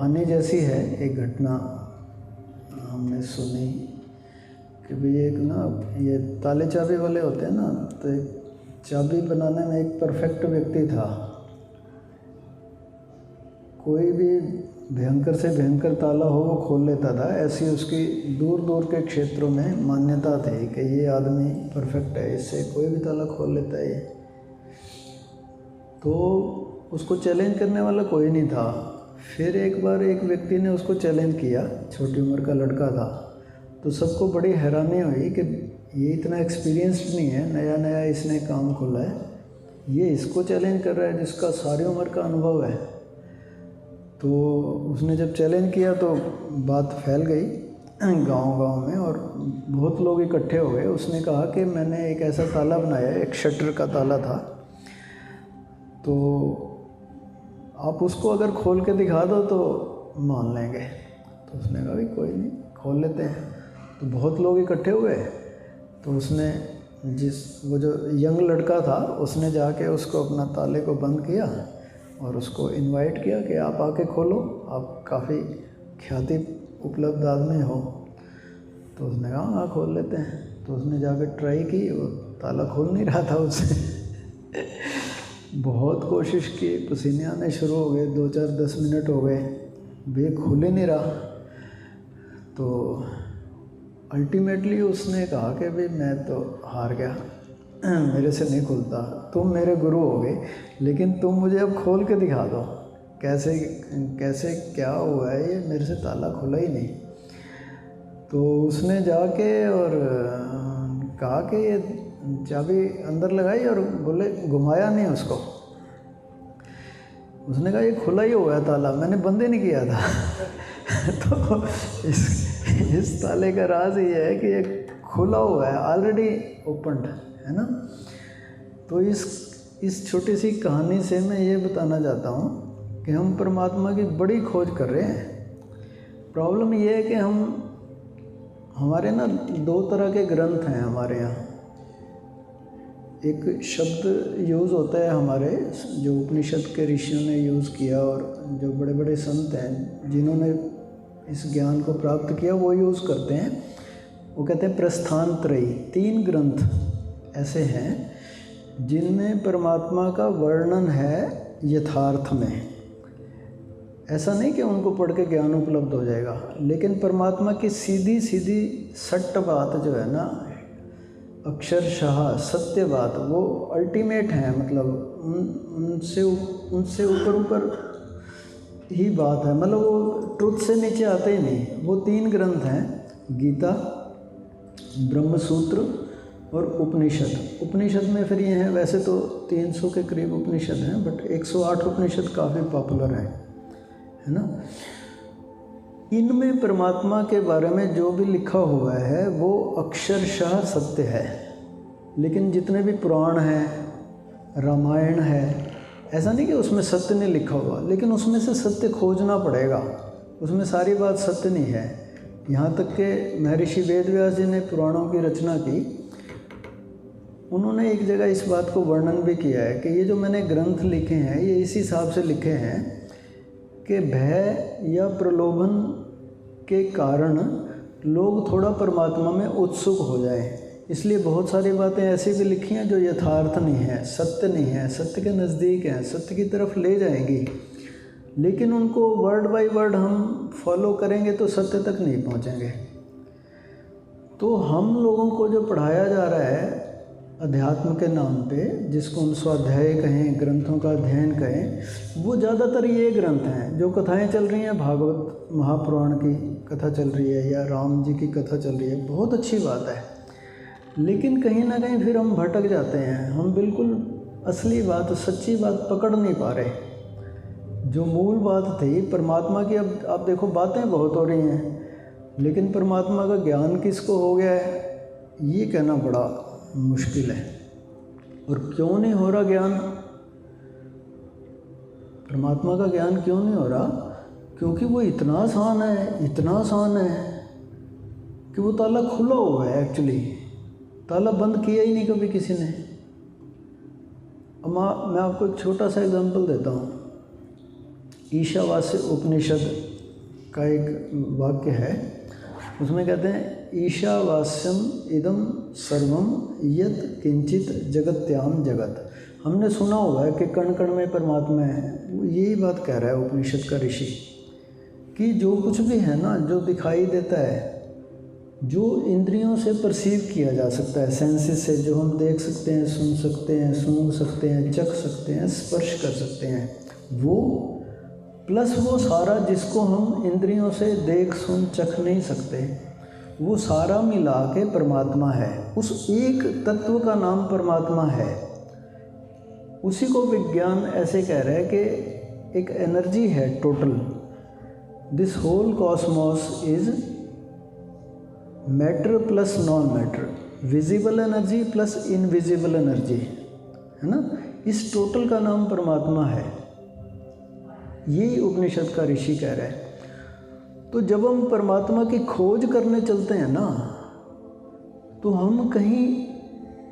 कहानी जैसी है। एक घटना हमने सुनी कि भाई एक ना ये ताले चाबी वाले होते हैं ना, तो एक चाबी बनाने में एक परफेक्ट व्यक्ति था। कोई भी भयंकर से भयंकर ताला हो वो खोल लेता था। ऐसी उसकी दूर दूर के क्षेत्रों में मान्यता थी कि ये आदमी परफेक्ट है, इससे कोई भी ताला खोल लेता है। तो उसको चैलेंज करने वाला कोई नहीं था। फिर एक बार एक व्यक्ति ने उसको चैलेंज किया, छोटी उम्र का लड़का था। तो सबको बड़ी हैरानी हुई कि ये इतना एक्सपीरियंस्ड नहीं है, नया नया इसने काम खोला है, ये इसको चैलेंज कर रहा है जिसका सारी उम्र का अनुभव है। तो उसने जब चैलेंज किया तो बात फैल गई गांव-गांव में और बहुत लोग इकट्ठे हो गए। उसने कहा कि मैंने एक ऐसा ताला बनाया है, एक शटर का ताला था, तो आप उसको अगर खोल के दिखा दो तो मान लेंगे। तो उसने कहा भाई कोई नहीं, खोल लेते हैं। तो बहुत लोग इकट्ठे हुए। तो उसने वो जो यंग लड़का था उसने जाके उसको अपना ताले को बंद किया और उसको इनवाइट किया कि आप आके खोलो, आप काफ़ी ख्याति उपलब्ध आदमी हो। तो उसने कहा हाँ खोल लेते हैं। तो उसने जाकर ट्राई की, वो ताला खोल नहीं रहा था उससे बहुत कोशिश की, पसीने आने शुरू हो गए, 2-4-10 मिनट हो गए, वे खुल ही नहीं रहा। तो अल्टीमेटली उसने कहा कि भाई मैं तो हार गया, मेरे से नहीं खुलता, तुम मेरे गुरु हो गए, लेकिन तुम मुझे अब खोल के दिखा दो कैसे कैसे क्या हुआ है, ये मेरे से ताला खुला ही नहीं। तो उसने जाके और कहा कि ये चाबी अंदर लगाई और बोले घुमाया नहीं उसको। उसने कहा ये खुला ही हुआ है ताला, मैंने बंद ही नहीं किया था तो इस ताले का राज ये है कि ये खुला हुआ है, ऑलरेडी ओपन्ड है ना। तो इस छोटी सी कहानी से मैं ये बताना चाहता हूँ कि हम परमात्मा की बड़ी खोज कर रहे हैं। प्रॉब्लम ये है कि हमारे ना 2 तरह के ग्रंथ हैं हमारे यहाँ। एक शब्द यूज़ होता है हमारे, जो उपनिषद के ऋषियों ने यूज़ किया और जो बड़े बड़े संत हैं जिन्होंने इस ज्ञान को प्राप्त किया वो यूज़ करते हैं। वो कहते हैं प्रस्थान त्रयी। 3 ग्रंथ ऐसे हैं जिनमें परमात्मा का वर्णन है यथार्थ में। ऐसा नहीं कि उनको पढ़ के ज्ञान उपलब्ध हो जाएगा, लेकिन परमात्मा की सीधी सीधी सट्ट बात जो है ना, अक्षरशः सत्य बात, वो अल्टीमेट है। मतलब उनसे ऊपर ही बात है, मतलब वो ट्रुथ से नीचे आते ही नहीं। वो 3 ग्रंथ हैं, गीता, ब्रह्मसूत्र और उपनिषद। उपनिषद में फिर ये हैं, वैसे तो 300 के करीब उपनिषद हैं, बट 108 उपनिषद काफ़ी पॉपुलर है ना। इनमें परमात्मा के बारे में जो भी लिखा हुआ है वो अक्षरशः सत्य है। लेकिन जितने भी पुराण हैं, रामायण है, ऐसा नहीं कि उसमें सत्य नहीं लिखा हुआ, लेकिन उसमें से सत्य खोजना पड़ेगा। उसमें सारी बात सत्य नहीं है। यहाँ तक कि महर्षि वेदव्यास जी ने पुराणों की रचना की, उन्होंने एक जगह इस बात को वर्णन भी किया है कि ये जो मैंने ग्रंथ लिखे हैं ये इस हिसाब से लिखे हैं कि भय या प्रलोभन के कारण लोग थोड़ा परमात्मा में उत्सुक हो जाएं। इसलिए बहुत सारी बातें ऐसी भी लिखी हैं जो यथार्थ नहीं है, सत्य नहीं है, सत्य के नज़दीक हैं, सत्य की तरफ ले जाएंगी, लेकिन उनको वर्ड बाय वर्ड हम फॉलो करेंगे तो सत्य तक नहीं पहुंचेंगे। तो हम लोगों को जो पढ़ाया जा रहा है अध्यात्म के नाम पे, जिसको हम स्वाध्याय कहें, ग्रंथों का अध्ययन कहें, वो ज़्यादातर ये ग्रंथ हैं। जो कथाएं चल रही हैं, भागवत महापुराण की कथा चल रही है या राम जी की कथा चल रही है, बहुत अच्छी बात है, लेकिन कहीं ना कहीं फिर हम भटक जाते हैं। हम बिल्कुल असली बात, सच्ची बात पकड़ नहीं पा रहे। जो मूल बात थी परमात्मा की, अब आप देखो बातें बहुत हो रही हैं, लेकिन परमात्मा का ज्ञान किसको हो गया है ये कहना बड़ा मुश्किल है। और क्यों नहीं हो रहा ज्ञान, परमात्मा का ज्ञान क्यों नहीं हो रहा? क्योंकि वो इतना आसान है, इतना आसान है कि वो ताला खुला हुआ है। एक्चुअली ताला बंद किया ही नहीं कभी किसी ने। अब मैं आपको एक छोटा सा एग्जांपल देता हूँ। ईशावास्य उपनिषद का एक वाक्य है, उसमें कहते हैं ईशावास्यम इदम सर्वम यत् किंचित जगत्याम जगत। हमने सुना हुआ है कि कण कण में परमात्मा है। यही बात कह रहा है उपनिषद का ऋषि कि जो कुछ भी है ना, जो दिखाई देता है, जो इंद्रियों से परसीव किया जा सकता है, सेंसेस से, जो हम देख सकते हैं, सुन सकते हैं, सूंघ सकते हैं, चख सकते हैं, स्पर्श कर सकते हैं, वो प्लस वो सारा जिसको हम इंद्रियों से देख सुन चख नहीं सकते, वो सारा मिला के परमात्मा है। उस एक तत्व का नाम परमात्मा है। उसी को विज्ञान ऐसे कह रहा है कि एक एनर्जी है total. This whole cosmos is matter plus non matter, visible energy plus invisible energy, है ना। इस टोटल का नाम परमात्मा है। यही उपनिषद का ऋषि कह रहा है। तो जब हम परमात्मा की खोज करने चलते हैं ना, तो हम कहीं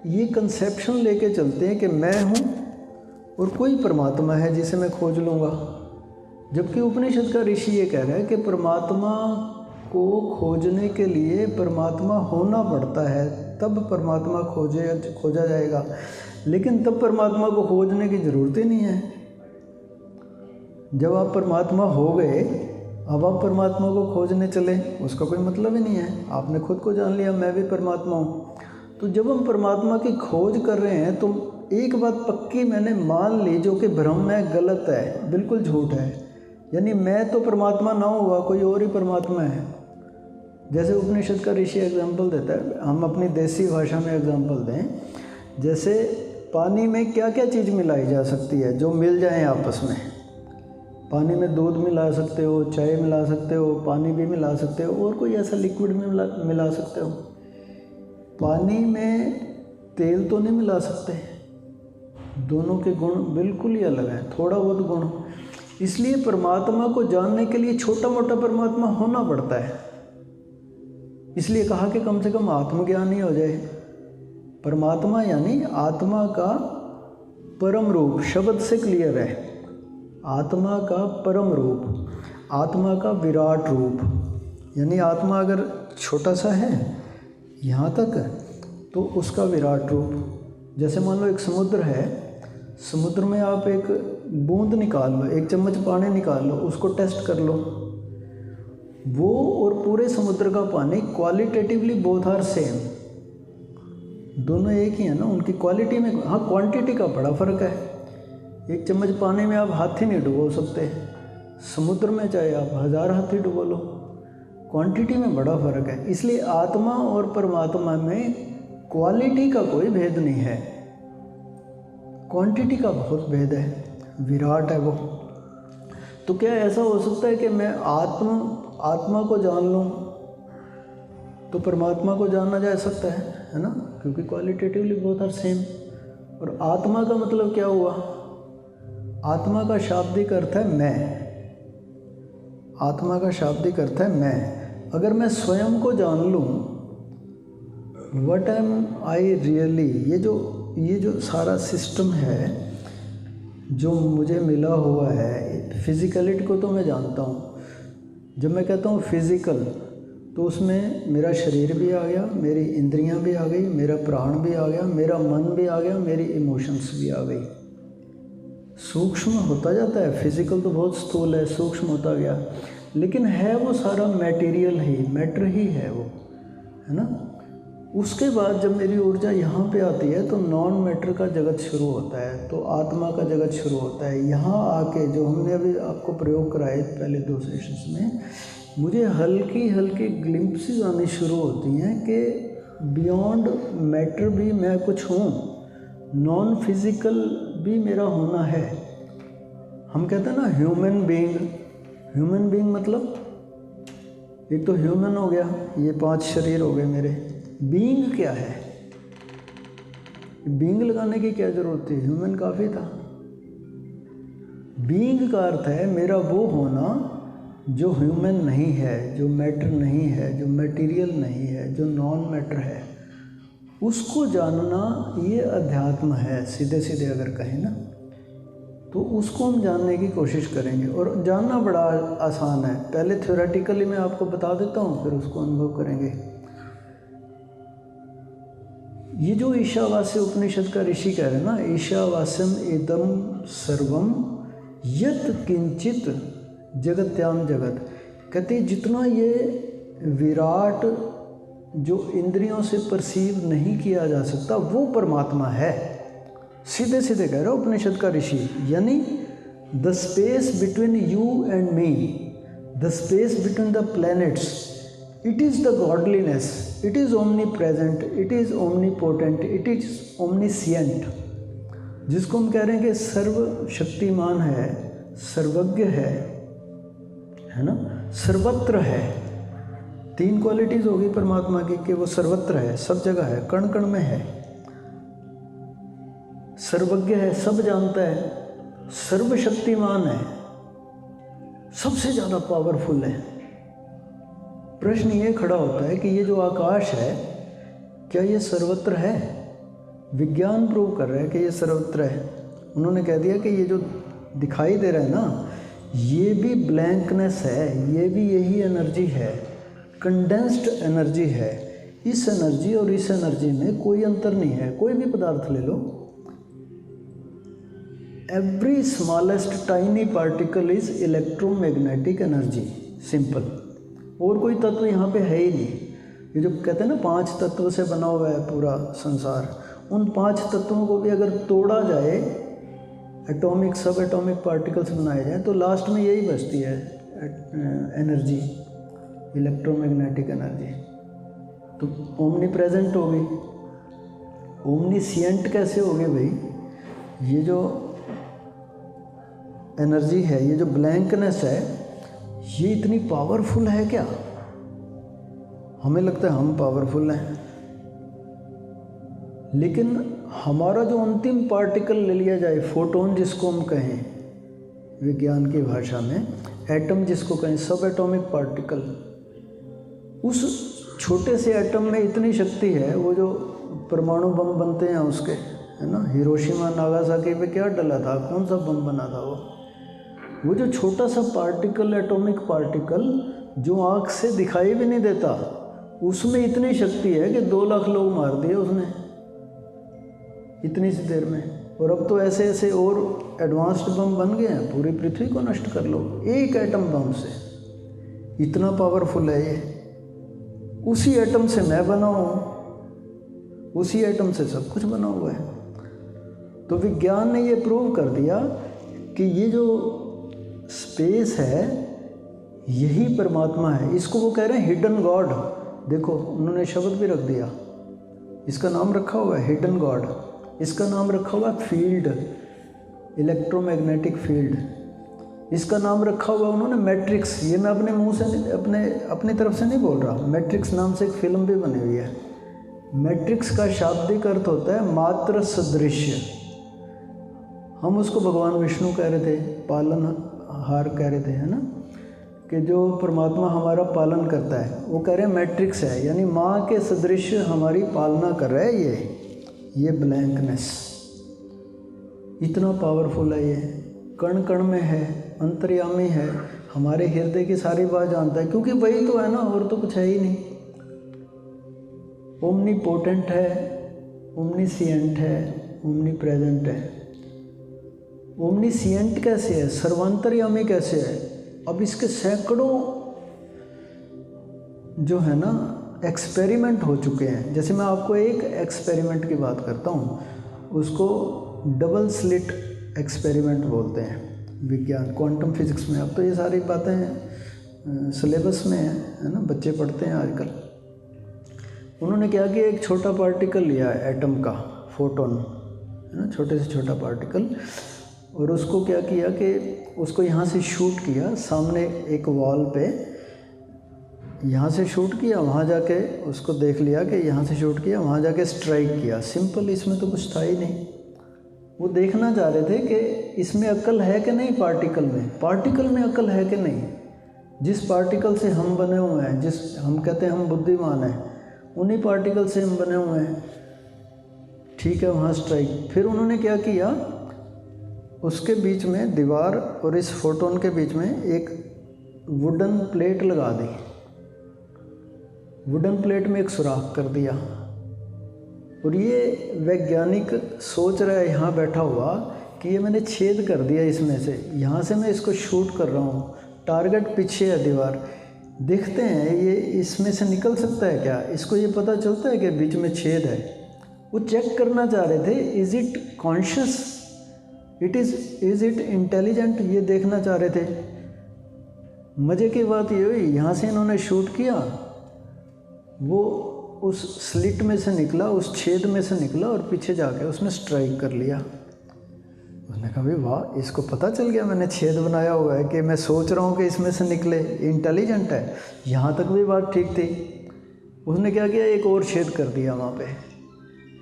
ये कंसेप्शन लेके चलते हैं कि मैं हूँ और कोई परमात्मा है जिसे मैं खोज लूँगा। जबकि उपनिषद का ऋषि ये कह रहा है कि परमात्मा को खोजने के लिए परमात्मा होना पड़ता है, तब परमात्मा खोजा जाएगा। लेकिन तब परमात्मा को खोजने की ज़रूरत ही नहीं है। जब आप परमात्मा हो गए, अब आप परमात्मा को खोजने चले, उसका कोई मतलब ही नहीं है। आपने खुद को जान लिया, मैं भी परमात्मा हूँ। तो जब हम परमात्मा की खोज कर रहे हैं, तो एक बात पक्की मैंने मान ली, जो कि भ्रम है, गलत है, बिल्कुल झूठ है। यानी मैं तो परमात्मा ना हुआ, कोई और ही परमात्मा है। जैसे उपनिषद का ऋषि एग्जाम्पल देता है, हम अपनी देसी भाषा में एग्जाम्पल दें, जैसे पानी में क्या क्या चीज़ मिलाई जा सकती है जो मिल जाए आपस में। पानी में दूध मिला सकते हो, चाय मिला सकते हो, पानी भी मिला सकते हो, और कोई ऐसा लिक्विड भी मिला सकते हो। पानी में तेल तो नहीं मिला सकते, दोनों के गुण बिल्कुल ही अलग हैं, थोड़ा बहुत गुण। इसलिए परमात्मा को जानने के लिए छोटा मोटा परमात्मा होना पड़ता है। इसलिए कहा कि कम से कम आत्मज्ञान ही हो जाए। परमात्मा यानी आत्मा का परम रूप, शब्द से क्लियर है, आत्मा का परम रूप, आत्मा का विराट रूप। यानी आत्मा अगर छोटा सा है यहाँ तक, तो उसका विराट रूप। जैसे मान लो एक समुद्र है, समुद्र में आप एक बूंद निकाल लो, एक चम्मच पानी निकाल लो, उसको टेस्ट कर लो, वो और पूरे समुद्र का पानी क्वालिटेटिवली बोथ आर सेम, दोनों एक ही है ना उनकी क्वालिटी में। हाँ, क्वांटिटी का बड़ा फ़र्क है। एक चम्मच पानी में आप हाथी नहीं डुबो सकते, समुद्र में चाहे आप 1000 हाथी डुबो लो, क्वांटिटी में बड़ा फ़र्क है। इसलिए आत्मा और परमात्मा में क्वालिटी का कोई भेद नहीं है, क्वांटिटी का बहुत भेद है, विराट है वो। तो क्या ऐसा हो सकता है कि मैं आत्मा को जान लूँ तो परमात्मा को जाना जा सकता है ना, क्योंकि क्वालिटेटिवली बोथ आर सेम। और आत्मा का मतलब क्या हुआ? आत्मा का शाब्दिक अर्थ है मैं, आत्मा का शाब्दिक अर्थ है मैं। अगर मैं स्वयं को जान लूँ, व्हाट एम आई रियली, ये जो सारा सिस्टम है जो मुझे मिला हुआ है, फिज़िकलिटी को तो मैं जानता हूँ। जब मैं कहता हूँ फिज़िकल, तो उसमें मेरा शरीर भी आ गया, मेरी इंद्रियां भी आ गई, मेरा प्राण भी आ गया, मेरा मन भी आ गया, मेरी इमोशंस भी आ गई। सूक्ष्म होता जाता है, फिज़िकल तो बहुत स्थूल है, सूक्ष्म होता गया, लेकिन है वो सारा मटेरियल ही, मैटर ही है वो, है ना। उसके बाद जब मेरी ऊर्जा यहाँ पे आती है तो नॉन मैटर का जगत शुरू होता है, तो आत्मा का जगत शुरू होता है। यहाँ आके जो हमने अभी आपको प्रयोग कराए पहले 2 सेशंस में, मुझे हल्की हल्की ग्लिम्पसेस आनी शुरू होती हैं कि बियॉन्ड मैटर भी मैं कुछ हूँ, नॉन फिज़िकल भी मेरा होना है। हम कहते हैं ना ह्यूमन बीइंग मतलब एक तो ह्यूमन हो गया, ये 5 शरीर हो गए मेरे। बीइंग क्या है? बीइंग लगाने की क्या ज़रूरत थी, ह्यूमन काफ़ी था। बीइंग का अर्थ है मेरा वो होना जो ह्यूमन नहीं है, जो मैटर नहीं है, जो मटेरियल नहीं है, जो नॉन मैटर है, उसको जानना ये अध्यात्म है, सीधे सीधे अगर कहें ना। तो उसको हम जानने की कोशिश करेंगे। और जानना बड़ा आसान है, पहले थ्योरेटिकली मैं आपको बता देता हूँ, फिर उसको अनुभव करेंगे। ये जो ईशावास्य उपनिषद का ऋषि कह रहे हैं ना, ईशावास्यम इदम सर्वम यत किंचित जगत्याम जगत, कहते जितना ये विराट जो इंद्रियों से परसीव नहीं किया जा सकता वो परमात्मा है। सीधे सीधे कह रहा है उपनिषद का ऋषि, यानी the space between you and me, the space between the planets, it is the godliness, it is omni present, it is omni potent, it is omniscient, जिसको हम कह रहे हैं कि सर्वशक्तिमान है, सर्वज्ञ है ना, सर्वत्र है। 3 क्वालिटीज़ होगी परमात्मा की कि वो सर्वत्र है, सब जगह है, कण कण में है, सर्वज्ञ है, सब जानता है, सर्वशक्तिमान है, सबसे ज़्यादा पावरफुल है। प्रश्न ये खड़ा होता है कि ये जो आकाश है क्या ये सर्वत्र है? विज्ञान प्रूव कर रहा है कि ये सर्वत्र है। उन्होंने कह दिया कि ये जो दिखाई दे रहा है ना, ये भी ब्लैंकनेस है, ये भी यही एनर्जी है, कंडेंस्ड एनर्जी है। इस एनर्जी और इस एनर्जी में कोई अंतर नहीं है। कोई भी पदार्थ ले लो, every smallest tiny particle is electromagnetic energy, simple. और कोई तत्व यहाँ पे है ही नहीं। ये जो कहते हैं ना 5 तत्व से बना हुआ है पूरा संसार, उन 5 तत्वों को भी अगर तोड़ा जाए, एटॉमिक सब एटॉमिक पार्टिकल्स बनाए जाएँ, तो लास्ट में यही बचती है एनर्जी, इलेक्ट्रोमैग्नेटिक एनर्जी। तो ओमनी प्रेजेंट होगी, ओमनीसिएंट कैसे होगी भाई? ये जो एनर्जी है, ये जो ब्लैंकनेस है, ये इतनी पावरफुल है क्या? हमें लगता है हम पावरफुल हैं, लेकिन हमारा जो अंतिम पार्टिकल ले लिया जाए, फोटोन जिसको हम कहें विज्ञान की भाषा में, एटम जिसको कहें, सब एटॉमिक पार्टिकल, उस छोटे से एटम में इतनी शक्ति है। वो जो परमाणु बम बनते हैं उसके, है ना, हिरोशिमा नागासाकी पे क्या डला था, कौन सा बम बना था वो जो छोटा सा पार्टिकल, एटॉमिक पार्टिकल जो आँख से दिखाई भी नहीं देता, उसमें इतनी शक्ति है कि 2 लाख लोग मार दिए उसने इतनी सी देर में। और अब तो ऐसे ऐसे और एडवांस्ड बम बन गए हैं, पूरी पृथ्वी को नष्ट कर लो एक एटम बम से, इतना पावरफुल है ये। उसी एटम से मैं बना हूँ, उसी एटम से सब कुछ बना हुआ है। तो विज्ञान ने ये प्रूव कर दिया कि ये जो स्पेस है यही परमात्मा है। इसको वो कह रहे हैं हिडन गॉड। देखो उन्होंने शब्द भी रख दिया, इसका नाम रखा हुआ है हिडन गॉड, इसका नाम रखा हुआ है फील्ड, इलेक्ट्रोमैग्नेटिक फील्ड, इसका नाम रखा हुआ उन्होंने मैट्रिक्स। ये मैं अपने मुंह से अपनी तरफ से नहीं बोल रहा, मैट्रिक्स नाम से एक फिल्म भी बनी हुई है। मैट्रिक्स का शाब्दिक अर्थ होता है मात्र सदृश्य। हम उसको भगवान विष्णु कह रहे थे, पालनहार कह रहे थे, है ना, कि जो परमात्मा हमारा पालन करता है, वो कह रहे हैं मैट्रिक्स है, यानी माँ के सदृश हमारी पालना कर रहा है ये ब्लैंकनेस। इतना पावरफुल है ये, कण कण में है, अंतर्यामी है, हमारे हृदय की सारी बात जानता है, क्योंकि वही तो है ना, और तो कुछ है ही नहीं। ओमनी पोटेंट है, ओमनीसिएंट है, ओमनी प्रेजेंट है। ओमनीसिएंट कैसे है, सर्वांतर्यामी कैसे है? अब इसके सैकड़ों जो है ना एक्सपेरिमेंट हो चुके हैं। जैसे मैं आपको एक एक्सपेरिमेंट की बात करता हूँ, उसको डबल स्लिट एक्सपेरिमेंट बोलते हैं विज्ञान क्वांटम फिजिक्स में। अब तो ये सारी बातें सिलेबस में है ना, बच्चे पढ़ते हैं आजकल। उन्होंने क्या किया, एक छोटा पार्टिकल लिया एटम का, फोटोन, है ना, छोटे से छोटा पार्टिकल, और उसको क्या किया कि उसको यहाँ से शूट किया सामने एक वॉल पे, यहाँ से शूट किया, वहाँ जाके उसको देख लिया कि यहाँ से शूट किया, वहाँ जाके स्ट्राइक किया। सिंपल, इसमें तो कुछ था ही नहीं। वो देखना चाह रहे थे कि इसमें अक्ल है कि नहीं, पार्टिकल में अक्ल है कि नहीं। जिस पार्टिकल से हम बने हुए हैं, जिस हम कहते हैं हम बुद्धिमान हैं, उन्हीं पार्टिकल से हम बने हुए हैं। ठीक है, वहाँ स्ट्राइक। फिर उन्होंने क्या किया, उसके बीच में दीवार और इस फोटोन के बीच में एक वुडन प्लेट लगा दी, वुडन प्लेट में एक सुराख कर दिया, और ये वैज्ञानिक सोच रहा है यहाँ बैठा हुआ कि ये मैंने छेद कर दिया इसमें से, यहाँ से मैं इसको शूट कर रहा हूँ, टारगेट पीछे है दीवार, देखते हैं ये इसमें से निकल सकता है क्या। इसको ये पता चलता है कि बीच में छेद है। वो चेक करना चाह रहे थे, is it conscious, is it intelligent, ये देखना चाह रहे थे। मज़े की बात ये हुई, यहाँ से इन्होंने शूट किया, वो उस स्लिट में से निकला, उस छेद में से निकला और पीछे जाके उसने स्ट्राइक कर लिया। उसने कहा भाई वाह, इसको पता चल गया मैंने छेद बनाया हुआ है कि मैं सोच रहा हूँ कि इसमें से निकले, इंटेलिजेंट है। यहाँ तक भी बात ठीक थी। उसने क्या किया, एक और छेद कर दिया वहाँ पे।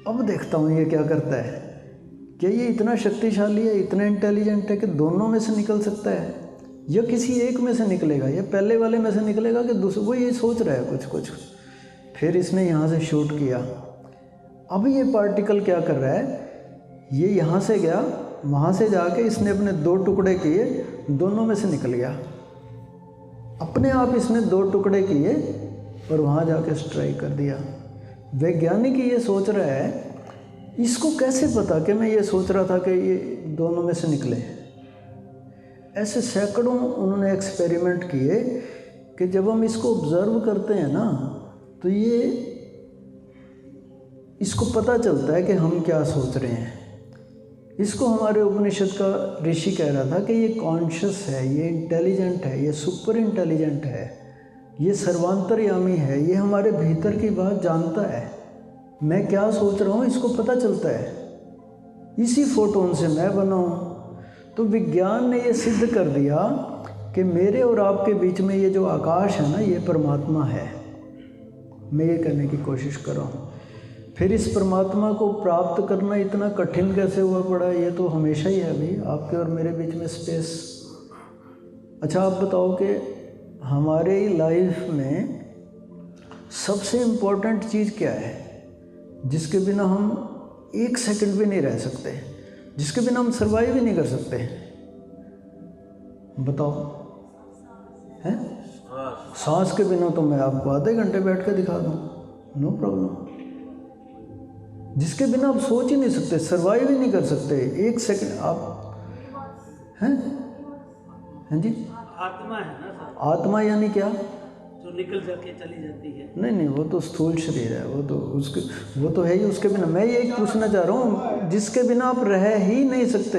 अब देखता हूँ ये क्या करता है, क्या ये इतना शक्तिशाली है, इतना इंटेलिजेंट है कि दोनों में से निकल सकता है, या किसी एक में से निकलेगा, या पहले वाले में से निकलेगा कि दूसरे। वो ये सोच रहा है कुछ। फिर इसने यहाँ से शूट किया। अब ये पार्टिकल क्या कर रहा है, ये यहाँ से गया, वहाँ से जाके इसने अपने 2 टुकड़े किए, दोनों में से निकल गया। अपने आप इसने 2 टुकड़े किए और वहाँ जाके स्ट्राइक कर दिया। वैज्ञानिक ये सोच रहा है, इसको कैसे पता कि मैं ये सोच रहा था कि ये दोनों में से निकले। ऐसे सैकड़ों उन्होंने एक्सपेरिमेंट किए कि जब हम इसको ऑब्ज़र्व करते हैं ना, तो ये इसको पता चलता है कि हम क्या सोच रहे हैं। इसको हमारे उपनिषद का ऋषि कह रहा था कि ये कॉन्शियस है, ये इंटेलिजेंट है, ये सुपर इंटेलिजेंट है, ये सर्वांतर्यामी है, ये हमारे भीतर की बात जानता है। मैं क्या सोच रहा हूँ इसको पता चलता है, इसी फोटोन से मैं बना हूँ। तो विज्ञान ने ये सिद्ध कर दिया कि मेरे और आपके बीच में ये जो आकाश है ना, ये परमात्मा है। मैं ये करने की कोशिश कर रहा हूँ। फिर इस परमात्मा को प्राप्त करना इतना कठिन कैसे हुआ पड़ा, ये तो हमेशा ही है अभी आपके और मेरे बीच में स्पेस। अच्छा आप बताओ कि हमारे लाइफ में सबसे इम्पोर्टेंट चीज़ क्या है जिसके बिना हम 1 सेकंड भी नहीं रह सकते, जिसके बिना हम सर्वाइव ही नहीं कर सकते? बताओ। हैं? सांस के बिना तो मैं आपको आधे घंटे बैठ के दिखा दूँ, नो प्रॉब्लम। जिसके बिना आप सोच ही नहीं सकते, सर्वाइव ही नहीं कर सकते 1 सेकंड आप। हैं? हैं जी? आत्मा है ना सर। आत्मा यानी क्या? जो निकल करके चली जाती है। नहीं, वो तो स्थूल शरीर है, वो तो है ही। उसके बिना मैं ये पूछना चाह रहा हूँ, जिसके बिना आप रह ही नहीं सकते।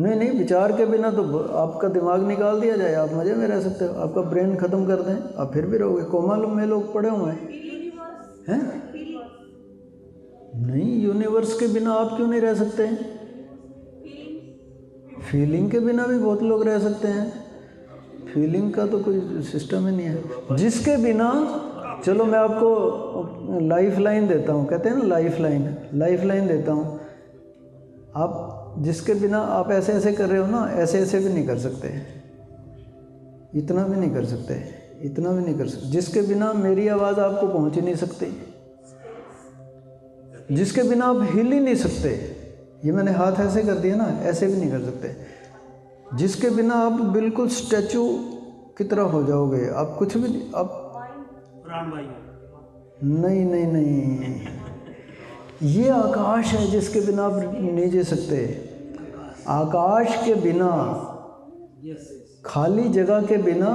नहीं, विचार के बिना तो आपका दिमाग निकाल दिया जाए, आप मज़े में रह सकते हो। आपका ब्रेन ख़त्म कर दें, आप फिर भी रहोगे। कोमा में लोग पड़े हुए हैं। नहीं, यूनिवर्स के बिना आप क्यों नहीं रह सकते? फीलिंग के बिना भी बहुत लोग रह सकते हैं। फीलिंग का तो कोई सिस्टम ही नहीं है। जिसके बिना, चलो मैं आपको लाइफ लाइन देता हूँ, कहते हैं ना लाइफ लाइन देता हूँ। आप जिसके बिना आप ऐसे ऐसे कर रहे हो ना, ऐसे ऐसे भी नहीं कर सकते, इतना भी नहीं कर सकते, इतना भी नहीं कर सकते। जिसके बिना मेरी आवाज़ आपको पहुँच ही नहीं सकती, जिसके बिना आप हिल ही नहीं सकते। ये मैंने हाथ ऐसे कर दिया ना, ऐसे भी नहीं कर सकते। जिसके बिना आप बिल्कुल स्टैचू की तरह हो जाओगे, आप कुछ भी आप नहीं, ये आकाश है जिसके बिना आप नहीं जी सकते। आकाश के बिना, खाली जगह के बिना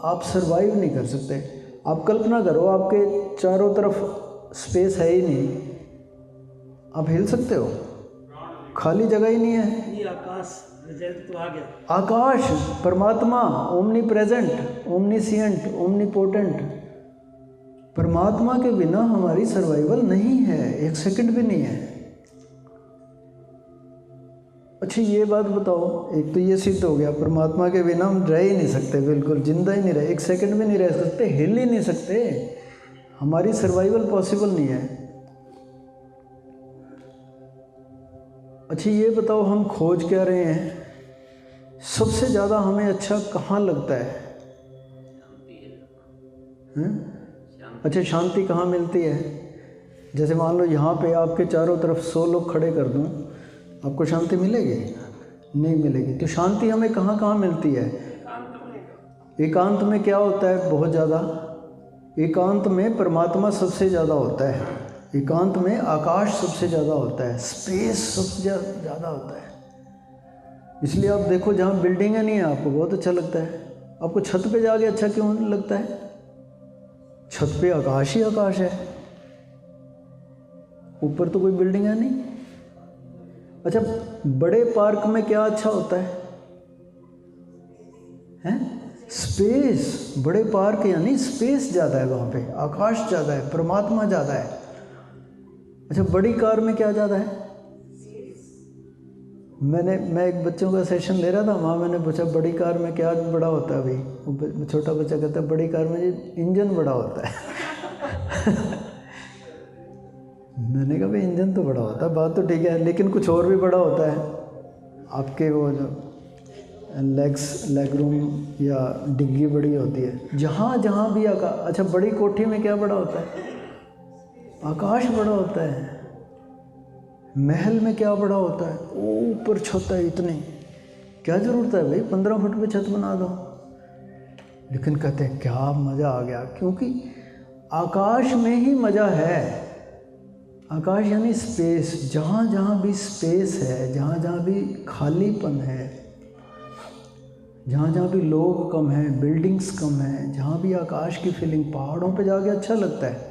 आप सरवाइव नहीं कर सकते। आप कल्पना करो, आपके चारों तरफ स्पेस है ही नहीं, आप हिल सकते हो? खाली जगह ही नहीं है। ये आकाश रिजल्ट तो आ गया। आकाश, परमात्मा, ओमनी प्रेजेंट, ओमनीसिएंट, ओमनीपोटेंट। परमात्मा के बिना हमारी सर्वाइवल नहीं है, 1 सेकंड भी नहीं है। अच्छा ये बात बताओ, एक तो ये सिद्ध हो गया परमात्मा के बिना हम रह ही नहीं सकते, बिल्कुल जिंदा ही नहीं रह, 1 सेकंड भी नहीं रह सकते, हिल ही नहीं सकते, हमारी सर्वाइवल पॉसिबल नहीं है। अच्छा ये बताओ, हम खोज क्या रहे हैं? सबसे ज़्यादा हमें अच्छा कहाँ लगता है? अच्छा शांति कहाँ मिलती है? जैसे मान लो यहाँ पे आपके चारों तरफ 100 लोग खड़े कर दूँ, आपको शांति मिलेगी? नहीं मिलेगी। तो शांति हमें कहाँ कहाँ मिलती है? एकांत में क्या होता है? बहुत ज़्यादा। एकांत में परमात्मा सबसे ज़्यादा होता है। एकांत में आकाश सबसे ज़्यादा होता है, स्पेस सबसे ज़्यादा होता है। इसलिए आप देखो, जहाँ बिल्डिंगें नहीं है आपको बहुत अच्छा लगता है। आपको छत पे जाके अच्छा क्यों लगता है? छत पे आकाश ही आकाश है, ऊपर तो कोई बिल्डिंग है नहीं। अच्छा, बड़े पार्क में क्या अच्छा होता है? हैं? स्पेस। बड़े पार्क यानी स्पेस ज़्यादा है, वहाँ पे आकाश ज़्यादा है, परमात्मा ज़्यादा है। अच्छा, बड़ी कार में क्या ज़्यादा है? मैं एक बच्चों का सेशन ले रहा था, वहाँ मैंने पूछा बड़ी कार में क्या बड़ा होता है? अभी छोटा बच्चा कहता है बड़ी कार में इंजन बड़ा होता है। मैंने कहा भाई इंजन तो बड़ा होता है, बात तो ठीक है, लेकिन कुछ और भी बड़ा होता है। आपके वो जो लेग रूम या डिग्गी बड़ी होती है, जहाँ जहाँ भी आकाश। अच्छा, बड़ी कोठी में क्या बड़ा होता है? आकाश बड़ा होता है। महल में क्या बड़ा होता है? वो ऊपर छत है इतनी, क्या ज़रूरत है भाई 15 फुट पे छत बना दो। लेकिन कहते हैं क्या मज़ा आ गया, क्योंकि आकाश में ही मज़ा है। आकाश यानी स्पेस। जहाँ जहाँ भी स्पेस है, जहाँ जहाँ भी खालीपन है, जहाँ जहाँ भी लोग कम हैं, बिल्डिंग्स कम हैं, जहाँ भी आकाश की फीलिंग, पहाड़ों पे जाके अच्छा लगता है।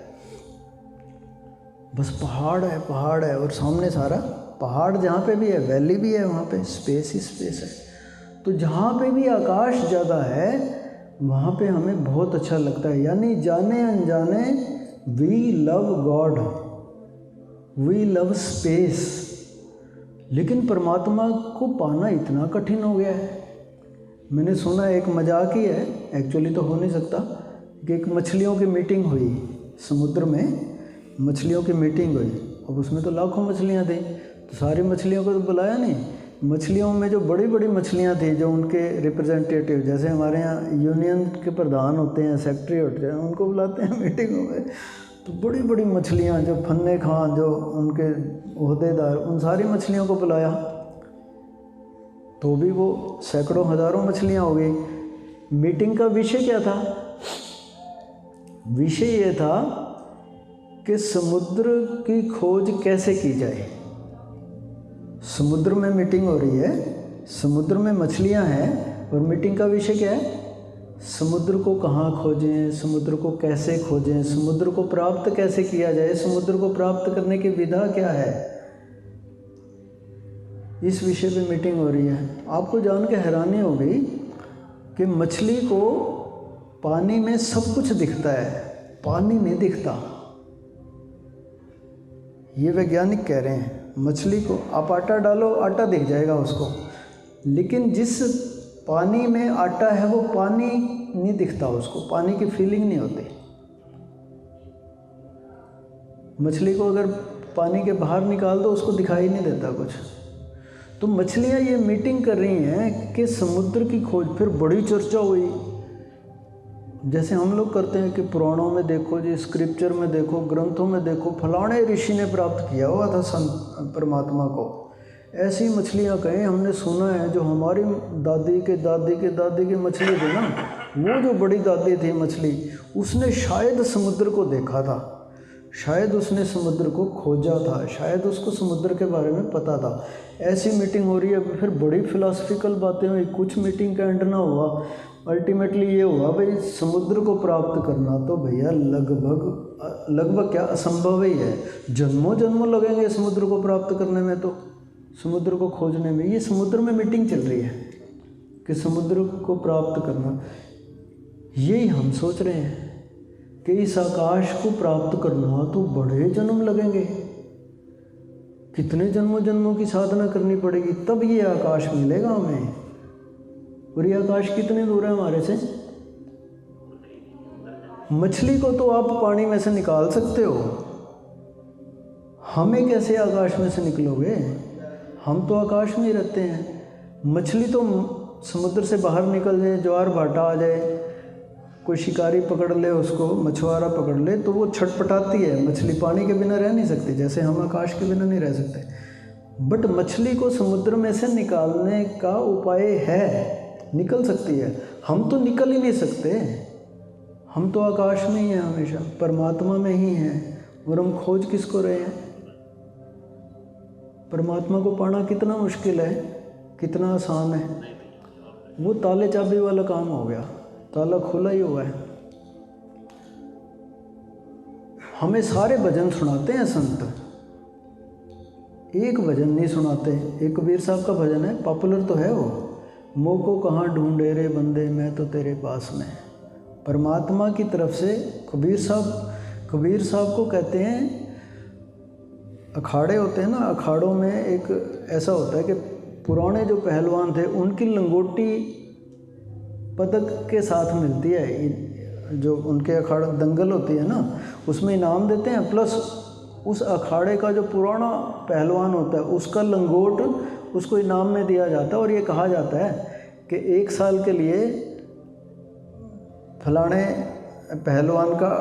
बस पहाड़ है और सामने सारा पहाड़, जहाँ पे भी है वैली भी है, वहाँ पे स्पेस ही स्पेस है। तो जहाँ पे भी आकाश ज़्यादा है वहाँ पे हमें बहुत अच्छा लगता है। यानी जाने अनजाने we love God, we love space. लेकिन परमात्मा को पाना इतना कठिन हो गया है। मैंने सुना, एक मजाक ही है, एक्चुअली तो हो नहीं सकता, कि एक मछलियों की मीटिंग हुई समुद्र में। मछलियों की मीटिंग हुई, अब उसमें तो लाखों मछलियाँ थी, तो सारी मछलियों को तो बुलाया नहीं। मछलियों में जो बड़ी बड़ी मछलियाँ थी, जो उनके रिप्रेजेंटेटिव, जैसे हमारे यहाँ यूनियन के प्रधान होते हैं, सेक्रेटरी होते हैं, उनको बुलाते हैं मीटिंगों में। तो बड़ी बड़ी मछलियाँ, जो फन्ने खां, जो उनके ओहदेदार, उन सारी मछलियों को बुलाया, तो भी वो सैकड़ों हज़ारों मछलियाँ हो गई। मीटिंग का विषय क्या था? विषय ये था कि समुद्र की खोज कैसे की जाए। समुद्र में मीटिंग हो रही है, समुद्र में मछलियां हैं, और मीटिंग का विषय क्या है? समुद्र को कहाँ खोजें, समुद्र को कैसे खोजें, समुद्र को प्राप्त कैसे किया जाए, समुद्र को प्राप्त करने की विधा क्या है, इस विषय पे मीटिंग हो रही है। आपको जान के हैरानी होगी कि मछली को पानी में सब कुछ दिखता है, पानी नहीं दिखता। ये वैज्ञानिक कह रहे हैं। मछली को आप आटा डालो, आटा दिख जाएगा उसको, लेकिन जिस पानी में आटा है वो पानी नहीं दिखता उसको, पानी की फीलिंग नहीं होती। मछली को अगर पानी के बाहर निकाल दो उसको दिखाई नहीं देता कुछ। तो मछलियाँ ये मीटिंग कर रही हैं कि समुद्र की खोज। फिर बड़ी चर्चा हुई, जैसे हम लोग करते हैं कि पुराणों में देखो जी, स्क्रिप्चर में देखो, ग्रंथों में देखो, फलाने ऋषि ने प्राप्त किया हुआ था परमात्मा को। ऐसी मछलियाँ कहें, हमने सुना है जो हमारी दादी के दादी के दादी की मछली थी ना, वो जो बड़ी दादी थी मछली, उसने शायद समुद्र को देखा था, शायद उसने समुद्र को खोजा था, शायद उसको समुद्र के बारे में पता था। ऐसी मीटिंग हो रही है। फिर बड़ी फिलॉसफिकल बातें हुई, कुछ मीटिंग का एंड ना हुआ। अल्टीमेटली ये हुआ भाई, समुद्र को प्राप्त करना तो भैया लगभग क्या असंभव ही है। जन्मों जन्मों लगेंगे समुद्र को प्राप्त करने में, तो समुद्र को खोजने में। ये समुद्र में मीटिंग चल रही है कि समुद्र को प्राप्त करना। यही हम सोच रहे हैं कि इस आकाश को प्राप्त करना तो बड़े जन्म लगेंगे, कितने जन्मों जन्मों की साधना करनी पड़ेगी, तब ये आकाश मिलेगा हमें। और ये आकाश कितनी दूर है हमारे से? मछली को तो आप पानी में से निकाल सकते हो, हमें कैसे आकाश में से निकलोगे? हम तो आकाश में ही रहते हैं। मछली तो समुद्र से बाहर निकल जाए, ज्वार भाटा आ जाए, कोई शिकारी पकड़ ले उसको, मछुआरा पकड़ ले, तो वो छटपटाती है। मछली पानी के बिना रह नहीं सकती, जैसे हम आकाश के बिना नहीं रह सकते। बट मछली को समुद्र में से निकालने का उपाय है, निकल सकती है। हम तो निकल ही नहीं सकते, हम तो आकाश में ही हैं, हमेशा परमात्मा में ही हैं। और हम खोज किसको रहे हैं? परमात्मा को पाना कितना मुश्किल है, कितना आसान है। वो ताले चाबी वाला काम हो गया, ताला खुला ही हुआ है। हमें सारे भजन सुनाते हैं संत, एक भजन नहीं सुनाते। एक कबीर साहब का भजन है, पॉपुलर तो है वो, मोह को कहाँ ढूंढे रे बंदे मैं तो तेरे पास में। परमात्मा की तरफ से कबीर साहब को कहते हैं, अखाड़े होते हैं ना, अखाड़ों में एक ऐसा होता है कि पुराने जो पहलवान थे उनकी लंगोटी पदक के साथ मिलती है। जो उनके अखाड़ा दंगल होती है ना, उसमें इनाम देते हैं, प्लस उस अखाड़े का जो पुराना पहलवान होता है उसका लंगोट उसको इनाम में दिया जाता है। और ये कहा जाता है कि 1 साल के लिए फलाने पहलवान का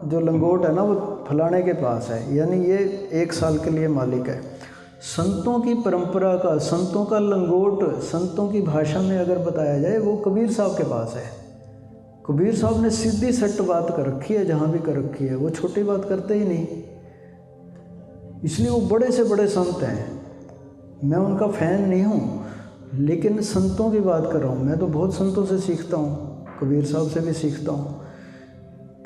जो लंगोट है ना वो फलाने के पास है, यानी ये 1 साल के लिए मालिक है। संतों की परंपरा का, संतों का लंगोट संतों की भाषा में अगर बताया जाए वो कबीर साहब के पास है। कबीर साहब ने सीधी सट्ट बात कर रखी है, जहाँ भी कर रखी है, वो छोटी बात करते ही नहीं, इसलिए वो बड़े से बड़े संत हैं। मैं उनका फ़ैन नहीं हूँ, लेकिन संतों की बात कर रहा हूँ। मैं तो बहुत संतों से सीखता हूँ, कबीर साहब से भी सीखता हूँ।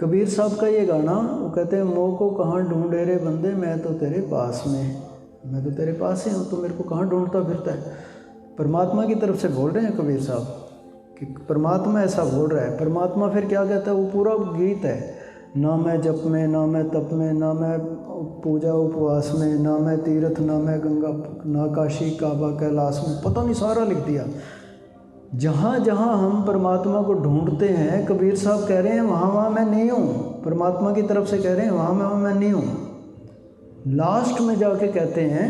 कबीर साहब का ये गाना, वो कहते हैं मोह को कहाँ ढूंढे रे बंदे मैं तो तेरे पास में, मैं तो तेरे पास ही हूँ, तो मेरे को कहाँ ढूंढता फिरता है। परमात्मा की तरफ से बोल रहे हैं कबीर साहब कि परमात्मा ऐसा बोल रहा है। परमात्मा फिर क्या कहता है, वो पूरा गीत है, ना मैं जप में, ना मैं तप में, ना मैं पूजा उपवास में, ना मैं तीर्थ, ना मैं गंगा, ना काशी काबा कैलाश में, पता नहीं सारा लिख दिया। जहाँ जहाँ हम परमात्मा को ढूंढते हैं, कबीर साहब कह रहे हैं वहाँ वहाँ मैं नहीं हूँ। परमात्मा की तरफ से कह रहे हैं वहाँ वहाँ मैं नहीं हूँ। लास्ट में जाके कहते हैं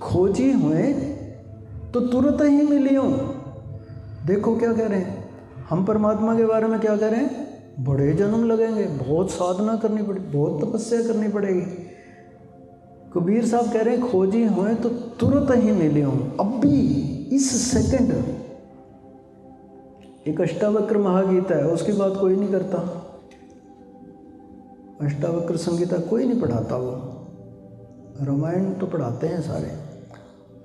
खोजी हुए तो तुरंत ही मिली हूँ। देखो क्या कह रहे हैं, हम परमात्मा के बारे में क्या कह रहे हैं, बड़े जन्म लगेंगे, बहुत साधना करनी पड़ेगी, बहुत तपस्या करनी पड़ेगी। कबीर साहब कह रहे हैं खोजी हुए तो तुरंत ही मिली हूँ, अभी इस सेकंड। एक अष्टावक्र महागीता है, उसकी बात कोई नहीं करता, अष्टावक्र संगीता कोई नहीं पढ़ाता। वो रामायण तो पढ़ाते हैं सारे,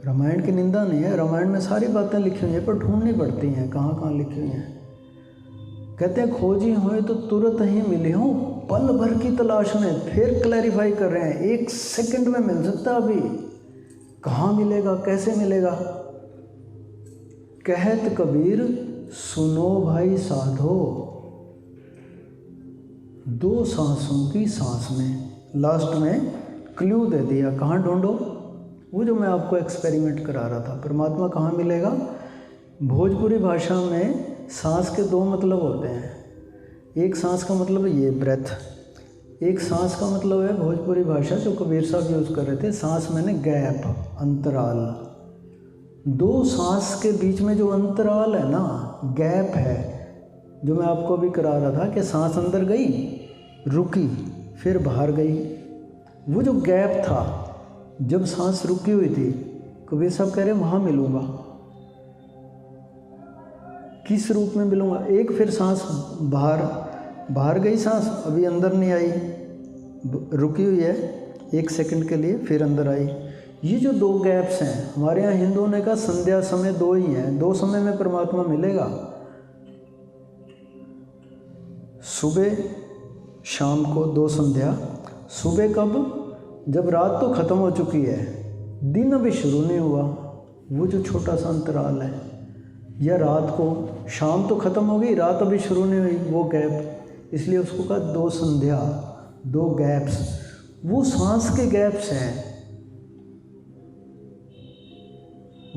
रामायण की निंदा नहीं है, रामायण में सारी बातें लिखी हुई हैं, पर ढूंढनी पड़ती हैं कहाँ कहाँ लिखी हुई हैं। कहते हैं खोजी हुए तो तुरंत ही मिली हूँ, पल भर की तलाश में। फिर क्लैरिफाई कर रहे हैं, 1 सेकंड में मिल सकता, अभी कहाँ मिलेगा, कैसे मिलेगा। कहत कबीर सुनो भाई साधो, 2 सांसों की सांस में। लास्ट में क्लू दे दिया, कहाँ ढूंढो, वो जो मैं आपको एक्सपेरिमेंट करा रहा था। परमात्मा कहाँ मिलेगा। भोजपुरी भाषा में सांस के 2 मतलब होते हैं। एक सांस का मतलब ये ब्रेथ, एक सांस का मतलब है भोजपुरी भाषा जो कबीर साहब यूज़ कर रहे थे, सांस मैंने गैप, अंतराल। 2 सांस के बीच में जो अंतराल है ना, गैप है, जो मैं आपको अभी करा रहा था कि सांस अंदर गई, रुकी, फिर बाहर गई। वो जो गैप था, जब सांस रुकी हुई थी, कबीर साहब कह रहे हैं वहाँ मिलूँगा। किस रूप में मिलूँगा, एक फिर सांस बाहर गई, सांस अभी अंदर नहीं आई, रुकी हुई है 1 सेकंड के लिए, फिर अंदर आई। ये जो 2 गैप्स हैं, हमारे यहाँ हिंदुओं ने कहा संध्या समय 2 ही हैं, 2 समय में परमात्मा मिलेगा, सुबह शाम को 2 संध्या। सुबह कब, जब रात तो ख़त्म हो चुकी है, दिन अभी शुरू नहीं हुआ, वो जो छोटा सा अंतराल है, या रात को, शाम तो ख़त्म हो गई, रात अभी शुरू नहीं हुई, वो गैप, इसलिए उसको कहा 2 संध्या, 2 गैप्स। वो सांस के गैप्स हैं,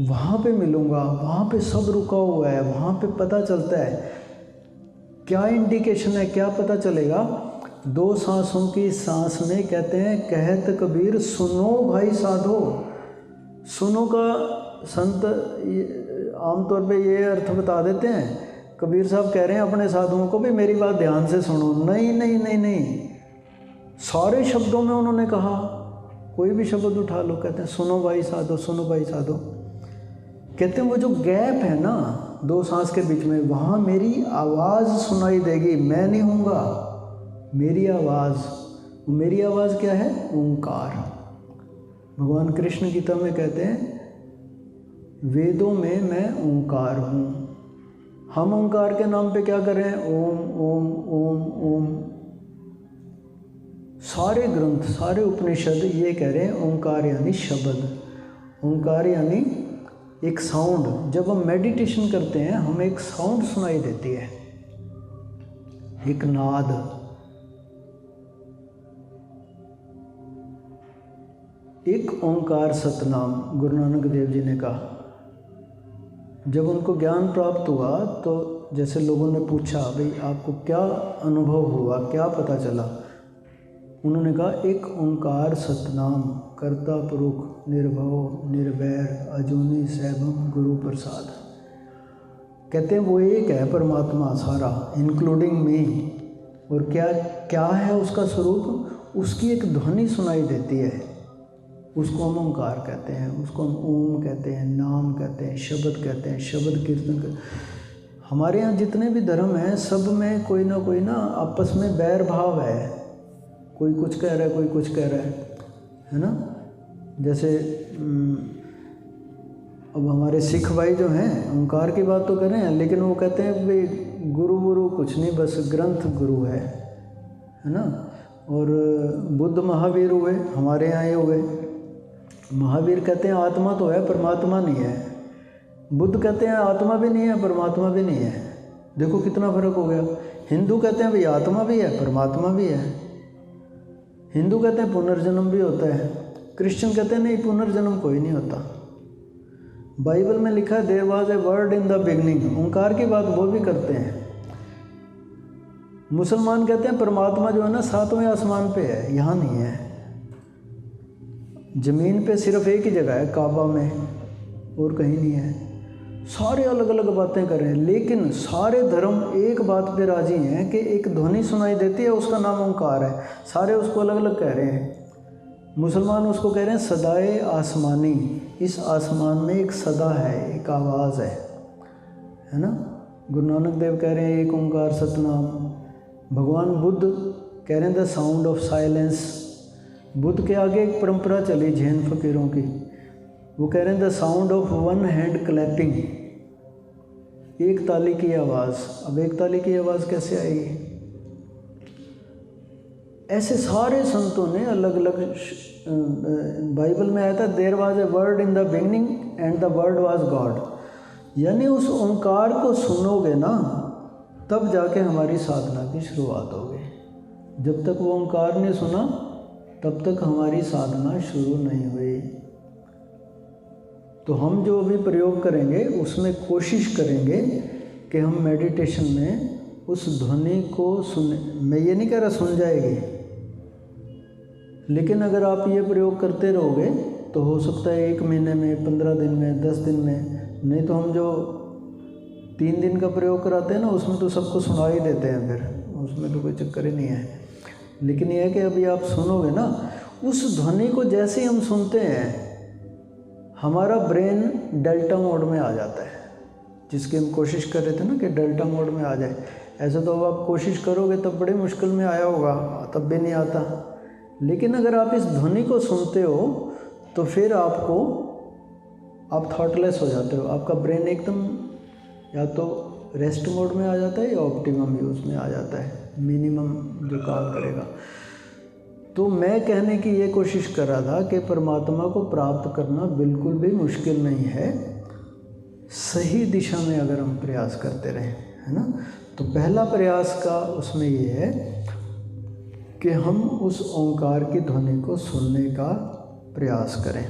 वहाँ पे मिलूँगा, वहाँ पे सब रुका हुआ है, वहाँ पे पता चलता है। क्या इंडिकेशन है, क्या पता चलेगा। 2 सांसों की सांस में कहते हैं कहत कबीर सुनो भाई साधो। सुनो का संत आमतौर पे ये अर्थ बता देते हैं, कबीर साहब कह रहे हैं अपने साधुओं को भी मेरी बात ध्यान से सुनो। नहीं नहीं नहीं नहीं, सारे शब्दों में उन्होंने कहा कोई भी शब्द उठा लो, कहते हैं सुनो भाई साधो, सुनो भाई साधो। कहते हैं वो जो गैप है ना दो सांस के बीच में, वहाँ मेरी आवाज़ सुनाई देगी, मैं नहीं हूँगा, मेरी आवाज़ क्या है? ओंकार। भगवान कृष्ण गीता में कहते हैं वेदों में मैं ओंकार हूँ। हम ओंकार के नाम पे क्या कर रहे हैं? ओम ओम ओम ओम। सारे ग्रंथ, सारे उपनिषद ये कह रहे हैं ओंकार यानी शब्द, ओंकार यानी एक साउंड। जब हम मेडिटेशन करते हैं हमें एक साउंड सुनाई देती है, एक नाद। एक ओंकार सतनाम, गुरु नानक देव जी ने कहा। जब उनको ज्ञान प्राप्त हुआ तो जैसे लोगों ने पूछा भाई आपको क्या अनुभव हुआ, क्या पता चला? उन्होंने कहा एक ओंकार सतनाम, कर्ता पुरुष निर्भव निर्वैर अजूनी सैभम गुरु प्रसाद। कहते हैं वो एक है परमात्मा सारा, इंक्लूडिंग मी। और क्या है उसका स्वरूप? उसकी एक ध्वनि सुनाई देती है, उसको हम ओंकार कहते हैं, उसको हम ओम कहते हैं, नाम कहते हैं, शब्द कहते हैं, शब्द कीर्तन। हमारे यहाँ जितने भी धर्म हैं सब में कोई ना आपस में बैर भाव है, कोई कुछ कह रहा है, कोई कुछ कह रहा है ना। जैसे अब हमारे सिख भाई जो हैं ओंकार की बात तो कर रहे हैं, लेकिन वो कहते हैं भाई गुरु गुरु कुछ नहीं, बस ग्रंथ गुरु है ना। और बुद्ध महावीर हुए, हमारे यहाँ ये हुए। महावीर कहते हैं आत्मा तो है परमात्मा नहीं है, बुद्ध कहते हैं आत्मा भी नहीं है परमात्मा भी नहीं है। देखो कितना फ़र्क हो गया। हिंदू कहते हैं भाई आत्मा भी है परमात्मा भी है, हिंदू कहते हैं पुनर्जन्म भी होता है, क्रिश्चियन कहते हैं नहीं पुनर्जन्म कोई नहीं होता। बाइबल में लिखा है there was a word in the beginning, ओंकार की बात वो भी करते हैं। मुसलमान कहते हैं परमात्मा जो है ना 7वें आसमान पे है, यहाँ नहीं है। ज़मीन पे सिर्फ एक ही जगह है, काबा में, और कहीं नहीं है। सारे अलग अलग बातें कर रहे हैं, लेकिन सारे धर्म एक बात पे राजी हैं कि एक ध्वनि सुनाई देती है, उसका नाम ओंकार है। सारे उसको अलग अलग कह रहे हैं। मुसलमान उसको कह रहे हैं सदाए आसमानी, इस आसमान में एक सदा है, एक आवाज़ है ना। गुरु नानक देव कह रहे हैं एक ओंकार सतनाम। भगवान बुद्ध कह रहे हैं the sound of silence. Buddha के आगे एक परंपरा चली जैन फकीरों की, वो कह रहे हैं the sound of one hand clapping, एक ताली की आवाज़। अब एक ताली की आवाज़ कैसे आएगी? ऐसे सारे संतों ने अलग अलग, बाइबल में आया था there was a word in the beginning and the word was God. यानी उस ओंकार को सुनोगे ना तब जाके हमारी साधना की शुरुआत होगी। जब तक वो ओंकार नहीं सुना तब तक हमारी साधना शुरू नहीं हुई। तो हम जो भी प्रयोग करेंगे उसमें कोशिश करेंगे कि हम मेडिटेशन में उस ध्वनि को सुने। मैं ये नहीं कह रहा सुन जाएगी, लेकिन अगर आप ये प्रयोग करते रहोगे तो हो सकता है 1 महीने में, 15 दिन में, 10 दिन में, नहीं तो हम जो 3 दिन का प्रयोग कराते हैं ना उसमें तो सबको सुना ही देते हैं, फिर उसमें तो कोई चक्कर ही नहीं है। लेकिन यह है कि अभी आप सुनोगे ना, उस ध्वनि को जैसे ही हम सुनते हैं हमारा ब्रेन डेल्टा मोड में आ जाता है, जिसकी हम कोशिश कर रहे थे ना कि डेल्टा मोड में आ जाए। ऐसे तो अब आप कोशिश करोगे तब बड़ी मुश्किल में आया होगा, तब भी नहीं आता। लेकिन अगर आप इस ध्वनि को सुनते हो तो फिर आप थॉटलेस हो जाते हो, आपका ब्रेन एकदम या तो रेस्ट मोड में आ जाता है या ऑप्टिमम यूज़ में आ जाता है, मिनिमम जो काम करेगा। तो मैं कहने की ये कोशिश कर रहा था कि परमात्मा को प्राप्त करना बिल्कुल भी मुश्किल नहीं है, सही दिशा में अगर हम प्रयास करते रहें, है ना। तो पहला प्रयास का उसमें ये है कि हम उस ओंकार की ध्वनि को सुनने का प्रयास करें।